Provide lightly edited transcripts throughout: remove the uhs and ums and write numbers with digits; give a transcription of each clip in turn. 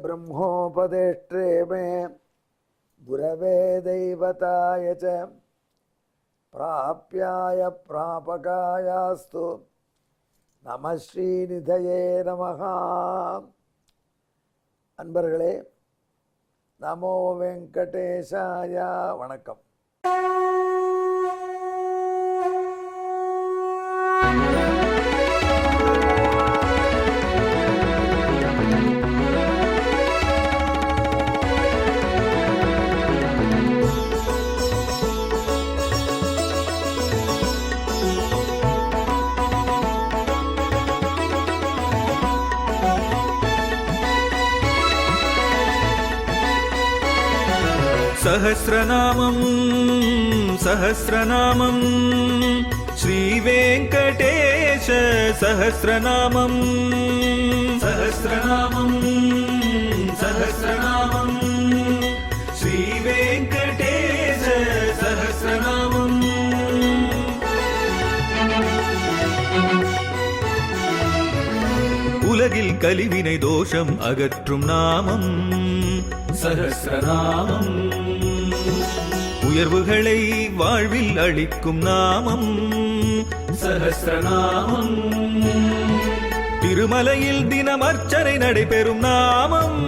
ब्रह्मोपदेष्ट्रे मे गुरवे दैवताय च प्राप्याय प्रापकायास्तु நம ஸ்ரீநிதயே நமஹ. அன்பர்களே, நமோ வெங்கடேசாய. வணக்கம். सहस्रनामं सहस्रनामं श्रीवेङ्कटेश सहस्रनामं सहस्रनामं सहस्रनामं श्रीवेङ्कटेश सहस्रनामं. உலகில் கலிவினை தோஷம் அகற்றும் நாமம் சஹஸ்ரநாமம். உயர்வுகளை வாழ்வில் அளிக்கும் நாமம் சஹஸ்ரநாமம். திருமலையில் தினம் அர்ச்சனை நடைபெறும் நாமம்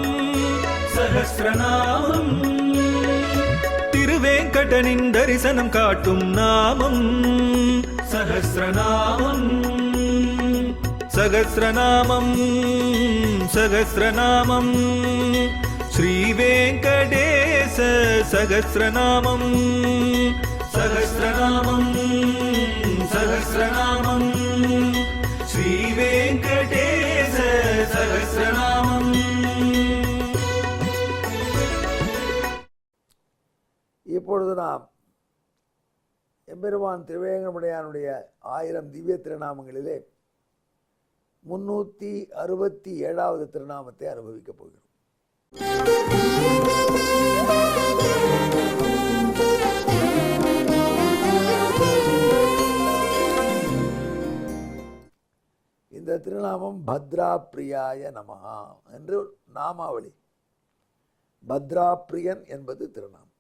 சஹஸ்ரநாமம். திருவேங்கடனின் தரிசனம் காட்டும் நாமம் சஹஸ்ரநாமம். சகஸ்ரநாமம் சகஸ்ரநாமம் ஸ்ரீவேங்கடேச சகஸ்ரநாமம் சகஸ்ரநாமம் சகஸ்ரநாமம் ஸ்ரீவேங்கடேச சகஸ்ரநாமம். இப்பொழுது நாம் எம்பெருமான் திருவேங்கடமுடையானுடைய 1000 திவ்ய திருநாமங்களிலே 367வது திருநாமத்தை அனுபவிக்கப் போகிறோம். இந்த திருநாமம் பத்ரா பிரியாய நமஹா என்று நாமாவளி. பத்ரா பிரியன் என்பது திருநாமம்.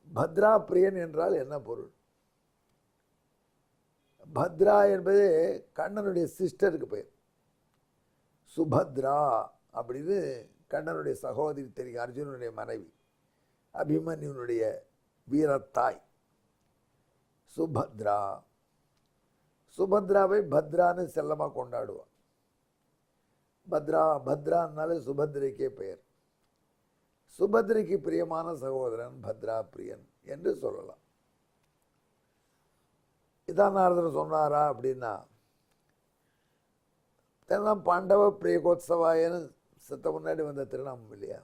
பத்ரா பிரியன் என்றால் என்ன பொருள்? பத்ரா என்பது கண்ணனுடைய சிஸ்டருக்கு பெயர். சுபத்ரா அப்படின்னு கண்ணனுடைய சகோதரி தெரியும், அர்ஜுனனுடைய மனைவி, அபிமன்யுனுடைய வீரத்தாய் சுபத்ரா. சுபத்ராவை பத்ரான்னு செல்லமாக கொண்டாடுவான். பத்ரான்னாலே சுபத்ரைக்கே பெயர். சுபத்ரைக்கு பிரியமான சகோதரன் பத்ரா பிரியன் என்று சொல்லலாம். இதான் நாரதர் சொன்னாரா அப்படின்னா, பாண்டவ பிரியகோத்சவாயன்னு சத்த முன்னாடி வந்த திருநாமம் இல்லையா?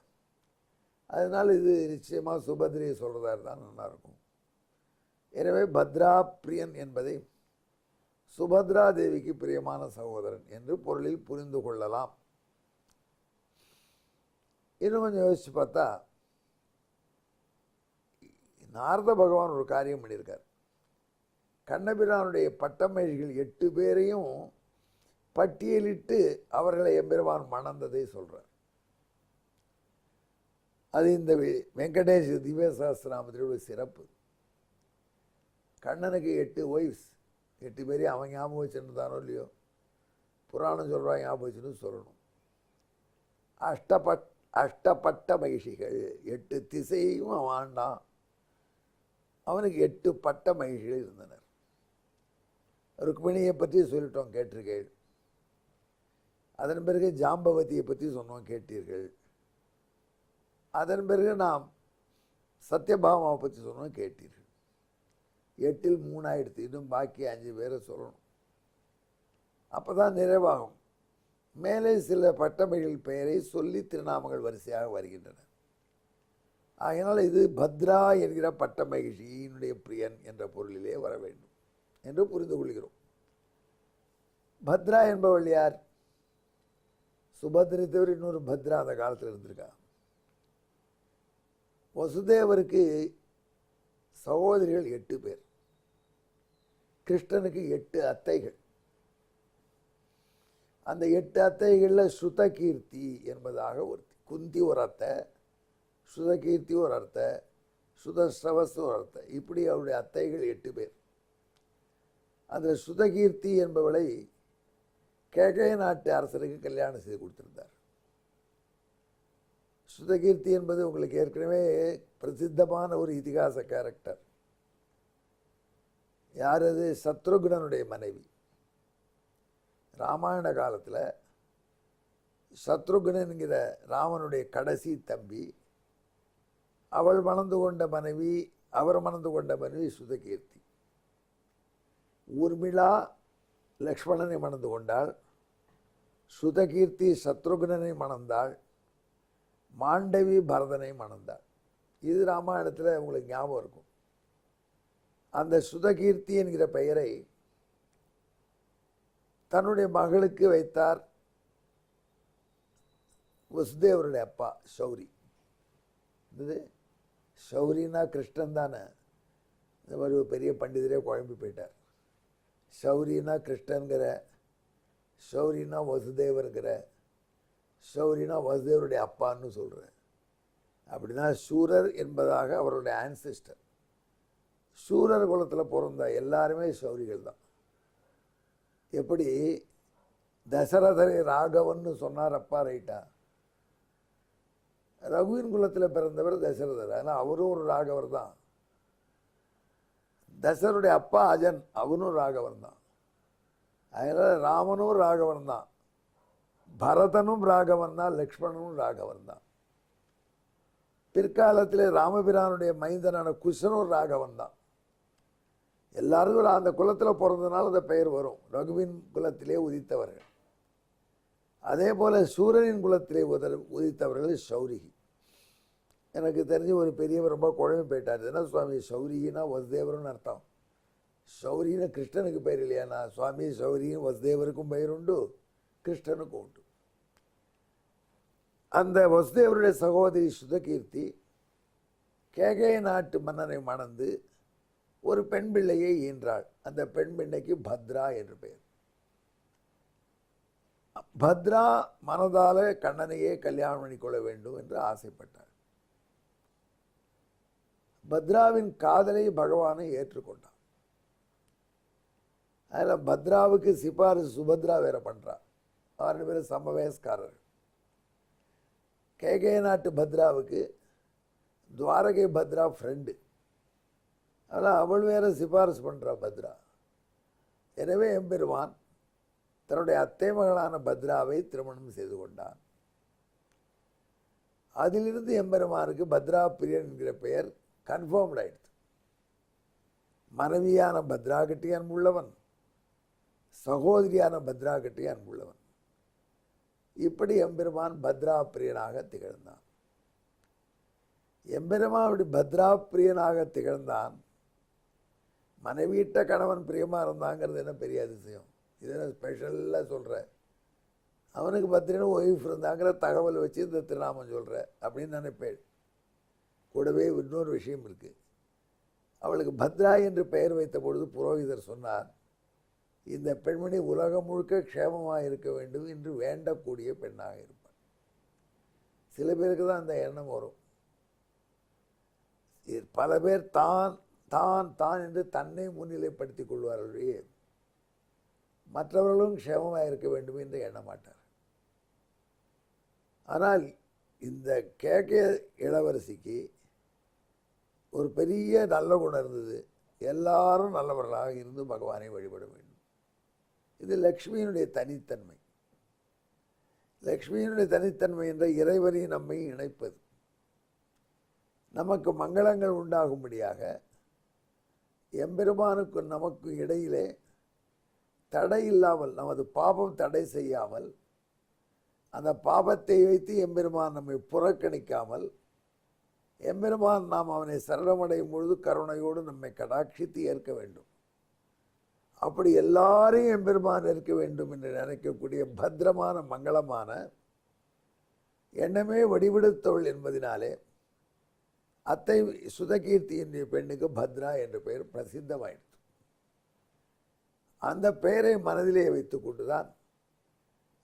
அதனால் இது நிச்சயமாக சுபத்ரியை சொல்கிறதா இருந்தால் நல்லாயிருக்கும். எனவே பத்ரா பிரியன் என்பதை சுபத்ரா தேவிக்கு பிரியமான சகோதரன் என்று பொருளில் புரிந்து கொள்ளலாம். இன்னும் கொஞ்சம் யோசித்து பார்த்தா, நாரத பகவான் ஒரு காரியம் பண்ணியிருக்கார். கண்ணபிரானுடைய பட்டமகிழ்கள் 8 பேரையும் பட்டியலிட்டு அவர்களை எம்பெருமான் மணந்ததை சொல்கிறார். அது இந்த வெங்கடேஷ் திவ்ய சஹஸ்ரநாமத்தினுடைய சிறப்பு. கண்ணனுக்கு 8 ஒய்ஃப்ஸ், 8 பேரையும் அவன் ஞாபகம் வச்சுருந்தானோ இல்லையோ, புராணம் சொல்கிறான் ஞாபகம் வச்சுன்னு சொல்லணும். அஷ்டப்பட்ட மகிழ்ச்சிகள், 8 திசையும் அவன் ஆண்டான். அவனுக்கு 8 பட்ட மகிழ்ச்சிகள் இருந்தனர். ருக்மிணியை பற்றி சொல்லிட்டோம், கேட்டிருக்கீர்கள். அதன் பிறகு ஜாம்பவதியை பற்றி சொன்னோம், கேட்டீர்கள். அதன் பிறகு நாம் சத்யபாமாவை பற்றி சொன்னோம், கேட்டீர்கள். 8ல் 3 ஆயிடுத்து. இன்னும் பாக்கி 5 பேரை சொல்லணும். அப்போ தான் நிறைவாகும். மேலே சில பட்டமைகள் பெயரை சொல்லி திருநாமங்கள் வரிசையாக வருகின்றன. ஆகையினால் இது பத்ரா என்கிற பட்ட மகிழ்ச்சியினுடைய பிரியன் என்ற பொருளிலே வர வேண்டும் என்று புரிந்து கொள்கிறோம். பத்ரா என்பவள் யார்? சுபத்ரை தவிர இன்னொரு பத்ரா அந்த காலத்தில் இருந்திருக்கா. வசுதேவருக்கு சகோதரிகள் 8 பேர். கிருஷ்ணனுக்கு 8 அத்தைகள். அந்த 8 அத்தைகளில் ஸ்ருதகீர்த்தி என்பதாக ஒருத்தி. குந்தி ஒரு அத்தை, ஸ்ருதகீர்த்தி ஒரு அத்தை, சுதஸ்ரவஸ் ஒரு அத்தை. இப்படி அவருடைய அத்தைகள் 8 பேர். அந்த ஸ்ருதகீர்த்தி என்பவளை கேகய நாட்டு அரசருக்கு கல்யாணம் செய்து கொடுத்திருந்தார். ஸ்ருதகீர்த்தி என்பது உங்களுக்கு ஏற்கனவே பிரசித்தமான ஒரு இதிகாச கேரக்டர். யார் அது? சத்ருகுணனுடைய மனைவி. ராமாயண காலத்தில் சத்ருகுணன்கிற ராமனுடைய கடைசி தம்பி, அவள் மணந்து கொண்ட மனைவி, அவர் மணந்து கொண்ட மனைவி ஸ்ருதகீர்த்தி. ஊர்மிளா லக்ஷ்மணனை மணந்து கொண்டாள். ஸ்ருதகீர்த்தி சத்ருகுணனை மணந்தாள். மாண்டவி பரதனை மணந்தாள். இது ராமாயணத்தில் உங்களுக்கு ஞாபகம் இருக்கும். அந்த ஸ்ருதகீர்த்தி என்கிற பெயரை தன்னுடைய மகளுக்கு வைத்தார் வசுதேவருடைய அப்பா சௌரி. இது சௌரினா கிருஷ்ணன் தானே. இந்த மாதிரி ஒரு பெரிய பண்டிதரே குழம்பி போயிட்டார். சௌரினா கிருஷ்ணன்கிற, சௌரினா வசுதேவருங்கிற, சௌரினா வசுதேவருடைய அப்பான்னு சொல்கிறேன். அப்படின்னா சூரர் என்பதாக அவருடைய ஆன்சிஸ்டர். சூரர் குலத்தில் பிறந்த எல்லாருமே சௌரிகள் தான். எப்படி தசரதரை ராகவன்னு சொன்னார் அப்பா, ரைட்டா? ரகுவின் குலத்தில் பிறந்தவர் தசரதர், ஆனால் அவரும் ஒரு ராகவர் தான். தசருடைய அப்பா அஜன், அவனும் ராகவன் தான். அதனால் ராமனும் ராகவன் தான், பரதனும் ராகவன் தான், லக்ஷ்மணனும் ராகவன் தான். பிற்காலத்தில் ராமபிரானுடைய மைந்தனான குஷனும் ராகவன் தான். எல்லாருக்கும் அந்த குலத்தில் பிறந்ததுனால அந்த பெயர் வரும். ரகுவின் குலத்திலே உதித்தவர்கள். அதே போல் சூரனின் குலத்திலே உதித்தவர்கள் சௌரிகி. எனக்கு தெரிஞ்சு ஒரு பெரியவர் ரொம்ப குழம்பு போயிட்டார். என்ன சுவாமி, சௌரிகினா வசுதேவர்னு அர்த்தம். சௌரின்னு கிருஷ்ணனுக்கு பெயர் இல்லையாண்ணா? சுவாமி, சௌரியும் வசுதேவருக்கும் பெயர் உண்டு, கிருஷ்ணனுக்கும் உண்டு. அந்த வசுதேவருடைய சகோதரி ஸ்ருதகீர்த்தி கேகய நாட்டு மன்னனை மணந்து ஒரு பெண் பிள்ளையை ஈன்றாள். அந்த பெண் பிள்ளைக்கு பத்ரா என்று பெயர். பத்ரா மனதால கண்ணனையே கல்யாணம் பண்ணிக்கொள்ள வேண்டும் என்று ஆசைப்பட்டாள். பத்ராவின் காதலை பகவானை ஏற்றுக்கொண்டான். அதில் பத்ராவுக்கு சிபாரிசு சுபத்ரா வேற பண்றார். அவர்கள் பேர் சமவயஸ்காரர்கள். கேகய நாட்டு பத்ராவுக்கு துவாரகை பத்ரா ஃப்ரெண்டு. அதனால் அவள் வேற சிபாரிசு பண்ணுறா பத்ரா. எனவே எம்பெருமான் தன்னுடைய அத்தை மகளான பத்ராவை திருமணம் செய்து கொண்டான். அதிலிருந்து எம்பெருமானுக்கு பத்ரா பிரியன் என்கிற பெயர் கன்ஃபார்ம்ட் ஆயிடுது. மனைவியான பத்ரா கிட்டே அன்புள்ளவன், சகோதரியான பத்ரா கிட்டே அன்புள்ளவன். இப்படி எம்பெருமான் பத்ரா பிரியனாக திகழ்ந்தான். எம்பெருமான் அப்படி பத்ரா பிரியனாக திகழ்ந்தான். மனைவியிட்ட கணவன் பிரியமாக இருந்தாங்கிறது என்ன பெரிய அதிசயம். இது என்ன ஸ்பெஷலாக சொல்கிற? அவனுக்கு பத்திரின்னு ஒய்ஃப் இருந்தாங்கிற தகவல் வச்சு இந்த திருநாமம் சொல்கிற அப்படின்னு நினைப்பேன். கூடவே இன்னொரு விஷயம் இருக்குது. அவளுக்கு பத்ரா என்று பெயர் வைத்த பொழுது புரோகிதர் சொன்னார், இந்த பெண்மணி உலகம் முழுக்க க்ஷேமமாக இருக்க வேண்டும் என்று வேண்டக்கூடிய பெண்ணாக இருப்பாள். சில பேருக்கு தான் அந்த எண்ணம் வரும். பல பேர் தான் தான் தான் என்று தன்னை முன்னிலைப்படுத்திக் கொள்வார்களே, மற்றவர்களும் க்ஷேமமாக இருக்க வேண்டும் என்று எண்ண மாட்டார். ஆனால் இந்த கேகய இளவரசிக்கு ஒரு பெரிய நல்ல குணம் இருந்தது. எல்லாரும் நல்லவர்களாக இருந்து பகவானை வழிபட வேண்டும். இது லக்ஷ்மியினுடைய தனித்தன்மை. லக்ஷ்மியினுடைய தனித்தன்மை என்ற இறைவனை நம்மை இணைப்பது, நமக்கு மங்களங்கள் உண்டாகும்படியாக எம்பெருமானுக்கு நமக்கு இடையிலே தடை இல்லாமல், நமது பாபம் தடை செய்யாமல், அந்த பாபத்தை வைத்து எம்பெருமான் நம்மை புறக்கணிக்காமல், எம்பெருமான் நாம் அவனை சரணமடையும் பொழுது கருணையோடு நம்மை கடாட்சித்து ஏற்க வேண்டும். அப்படி எல்லாரையும் எம்பெருமான் இருக்க வேண்டும் என்று நினைக்கக்கூடிய பத்திரமான மங்களமான எண்ணமே வடிவெடுத்தவள் என்பதினாலே அத்தை சுதகீர்த்தி என்ற பெண்ணுக்கு பத்ரா என்ற பெயர் பிரசித்தமாயிடுது. அந்த பெயரை மனதிலே வைத்துக் கொண்டுதான்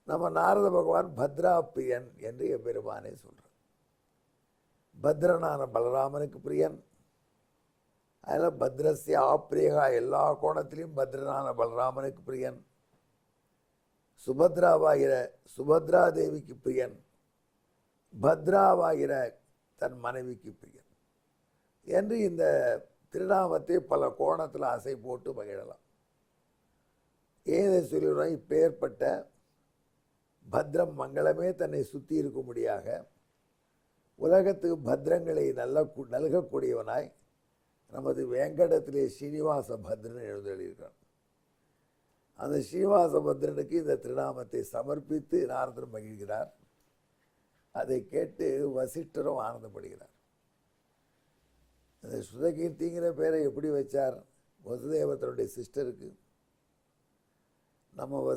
நம்ம நாரத பகவான் பத்ரா பிரியன் என்று எம்பெருமானே சொல்கிறார். பத்ரனான பலராமனுக்கு பிரியன். அதில் பத்ரஸ்ய ஆப்ரியகா, எல்லா கோணத்திலையும் பத்ரனான பலராமனுக்கு பிரியன். சுபத்ராவாகிற சுபத்ரா தேவிக்கு பிரியன். பத்ராவாகிற தன் மனைவிக்கு பிரியன் என்று இந்த திருநாமத்தை பல கோணத்தில் அசை போட்டு மகிழலாம். ஏதை சொல்லுறோம், இப்பேற்பட்ட பத்ரம் மங்களமே தன்னை சுற்றி இருக்கும்படியாக உலகத்துக்கு பத்ரங்களை நல்கக்கூடியவனாய் நமது வேங்கடத்திலே ஸ்ரீனிவாச பத்ரன் எழுந்தெழுகிறான். அந்த ஸ்ரீனிவாச பத்ரனுக்கு இந்த திருநாமத்தை சமர்ப்பித்து நாரதர் மகிழ்கிறார். அதை கேட்டு வசிஷ்டரும் ஆனந்தப்படுகிறார். இந்த சுதகீர்த்திங்கிற பேரை எப்படி வச்சார்? வசுதேவத்தனுடைய சிஸ்டருக்கு நம்ம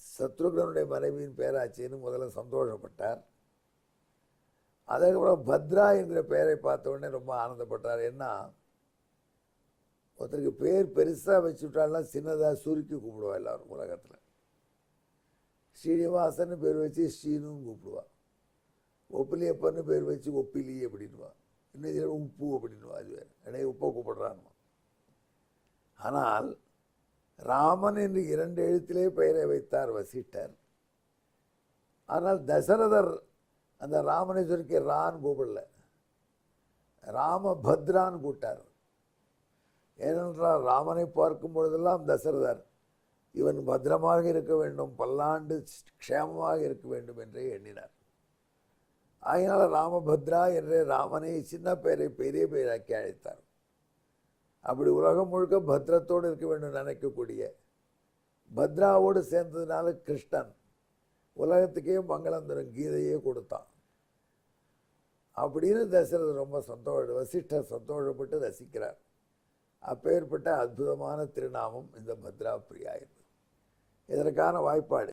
சத்ருகனுடைய மனைவியின் பேராச்சின்னு முதல்ல சந்தோஷப்பட்டார். அதுக்கப்புறம் பத்ரா என்கிற பெயரை பார்த்த உடனே ரொம்ப ஆனந்தப்பட்டார். ஏன்னா ஒருத்தருக்கு பேர் பெருசாக வச்சுட்டாலாம் சின்னதாக சுருக்கி கூப்பிடுவா எல்லாரும் உலகத்தில். ஸ்ரீனிவாசன் பேர் வச்சு ஸ்ரீனுன்னு கூப்பிடுவா. ஒப்பிலியப்பன்னு பேர் வச்சு ஒப்பிலி அப்படின்வா. இன்னும் உப்பு அப்படின்வா. அது வேறு இடையே உப்பை கூப்பிடுறான்னு. ஆனால் ராமன் என்று 2 எழுத்திலே பெயரை வைத்தார் வசிஷ்டர். ஆனால் தசரதர் அந்த ராமனேஸ்வருக்கு ரான் கூப்பிடல, ராமபத்ரான்னு கூட்டார். ஏனென்றால் ராமனை பார்க்கும் பொழுதெல்லாம் தசரதர் இவன் பத்திரமாக இருக்க வேண்டும், பல்லாண்டு க்ஷேமமாக இருக்க வேண்டும் என்றே எண்ணினார். அதனால் ராமபத்ரா என்ற ராமனை சின்ன பெயரை பெரிய பெயராக்கி அழைத்தார். அப்படி உலகம் முழுக்க பத்ரத்தோடு இருக்க வேண்டும் நினைக்கக்கூடிய பத்ராவோடு சேர்ந்ததுனால கிருஷ்ணன் உலகத்துக்கே மங்களம் தரும் கீதையே கொடுத்தான். அப்படின்னு தசரதர் ரொம்ப வசிஷ்டர் சந்தோஷப்பட்டு ரசிக்கிறார். அப்பேற்பட்ட அற்புதமான திருநாமம் இந்த பத்ரா பிரியா என்பது. இதற்கான வாய்ப்பாடு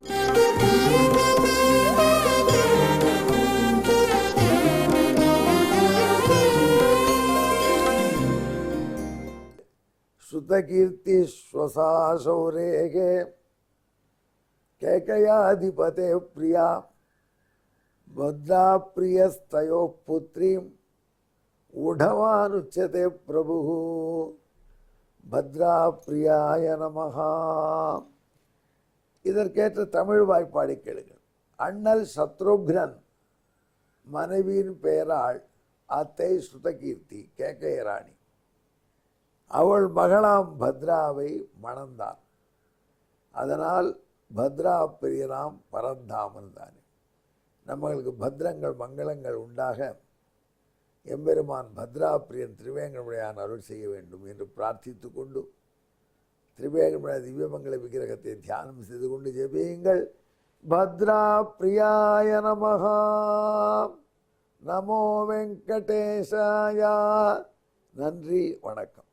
சுதகீர்த்தி ஸ்வசாசௌரேகே கேகயாதிபதே பிரியா பத்ரா பிரியஸ்தயோ புத்ரீம் ஊடவானுச்சதே பிரபு பத்ரா பிரியாய நமஹா. இதற்கேற்ற தமிழ் வாய்ப்பாடி கேளுங்கள். அண்ணல் சத்ருக்னன் மனைவியின் பெயரால் அத்தை சுதகீர்த்தி கேகய ராணி. அவள் மகளாம் பத்ராவை மணந்தார். அதனால் பத்ரா பிரியனாம் பரந்தாமன் தானே. நம்மளுக்கு பத்ரங்கள் மங்களங்கள் உண்டாக எம்பெருமான் பத்ரா பிரியன் திருவேங்கடமுடையான் அருள் செய்ய வேண்டும் என்று பிரார்த்தித்து கொண்டு திரிவேங்கடமுடைய திவ்யமங்கல விக்கிரகத்தை தியானம் செய்து கொண்டு ஜெபியுங்கள். பத்ரா பிரியாய நமஹா. நமோ வெங்கடேசாயா. நன்றி, வணக்கம்.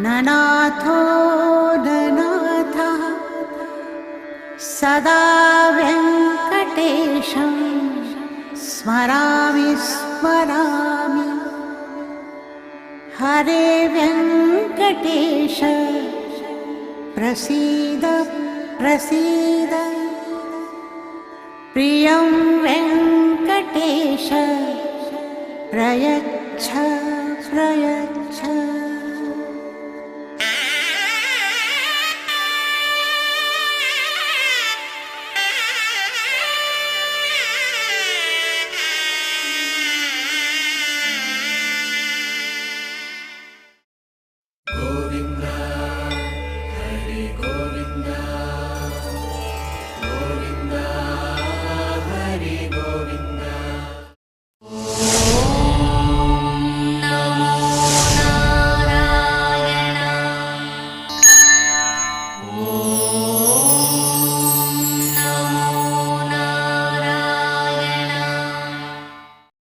ननाथो ननाथः सदा वेङ्कटेशं स्मरामि स्मरामि. हरे वेङ्कटेश प्रसीद प्रसीद. प्रियं वेङ्कटेश प्रयच्छ प्रयच्छ.